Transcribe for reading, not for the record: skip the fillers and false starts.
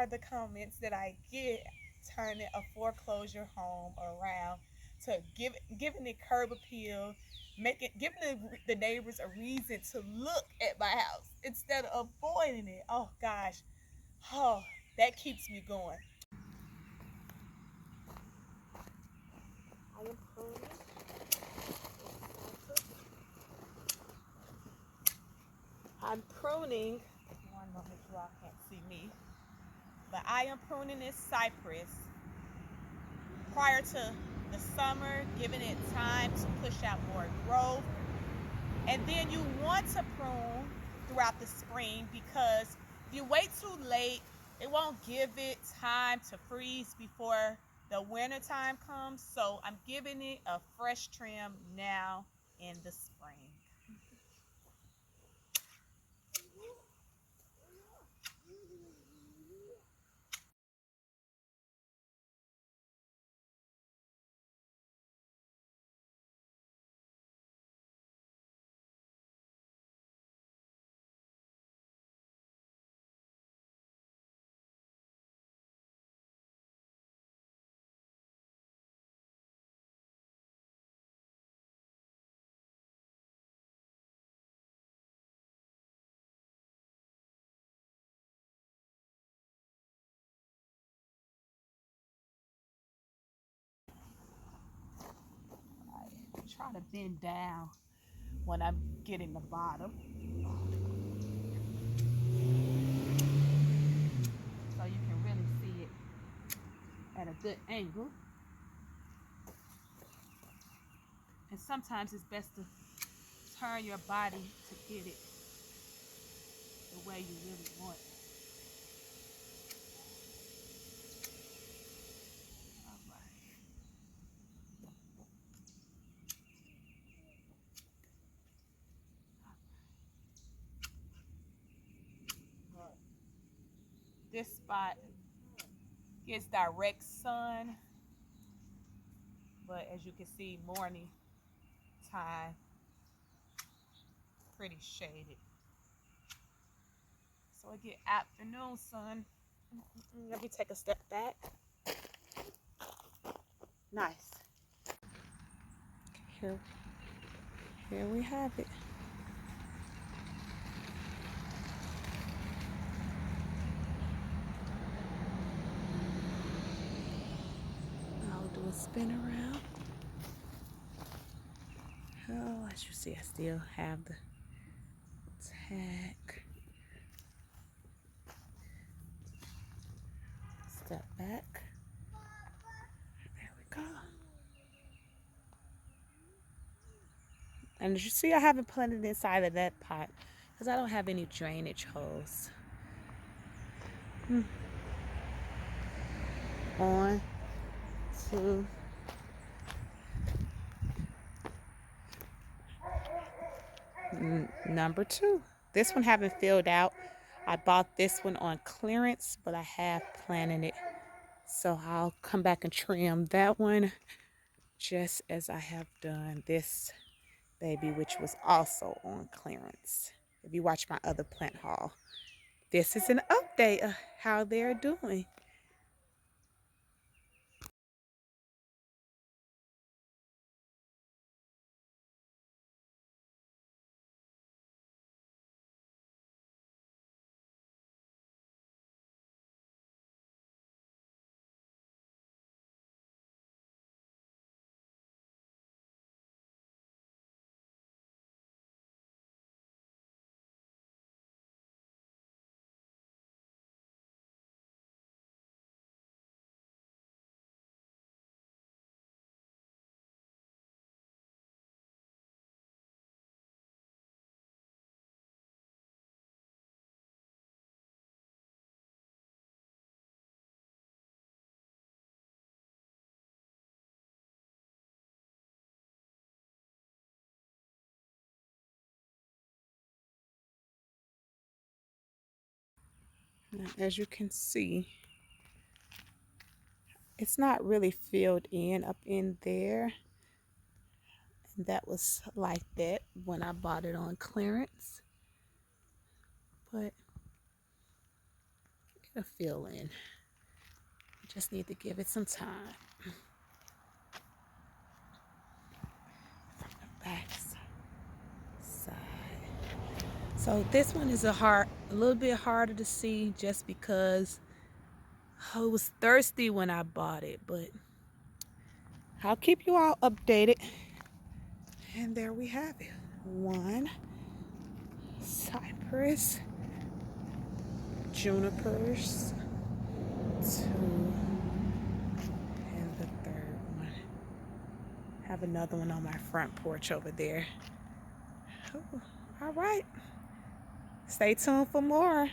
are the comments that I get turning a foreclosure home around to giving it curb appeal, giving the neighbors a reason to look at my house instead of avoiding it. Oh gosh, oh, that keeps me going. I am pruning. I'm pruning. One moment, you all can't see me, but I am pruning this cypress prior to the summer, giving it time to push out more growth. And then you want to prune throughout the spring, because if you wait too late, it won't give it time to freeze before the winter time comes. So I'm giving it a fresh trim now in the spring. Try to bend down when I'm getting the bottom, so you can really see it at a good angle. And sometimes it's best to turn your body to get it the way you really want it. All right. This spot gets direct sun, but as you can see, morning time, pretty shaded. So I get afternoon sun. Let me take a step back. Nice. Here, here we have it. I'll do a spin around. Oh, as you see, I still have the tag. Step back. There we go. And as you see, I haven't planted inside of that pot because I don't have any drainage holes. On to number 2. This one haven't filled out. I bought this one on clearance, but I have planted it. So I'll come back and trim that one just as I have done this baby, which was also on clearance. If you watch my other plant haul, this is an update of how they're doing. Now, as you can see, it's not really filled in up in there. And that was like that when I bought it on clearance. But a fill in. Just need to give it some time. From the back side. So this one is a little bit harder to see just because I was thirsty when I bought it, but I'll keep you all updated. And there we have it. One Cypress, Junipers, two, and the third one. Have another one on my front porch over there. Ooh, all right. Stay tuned for more.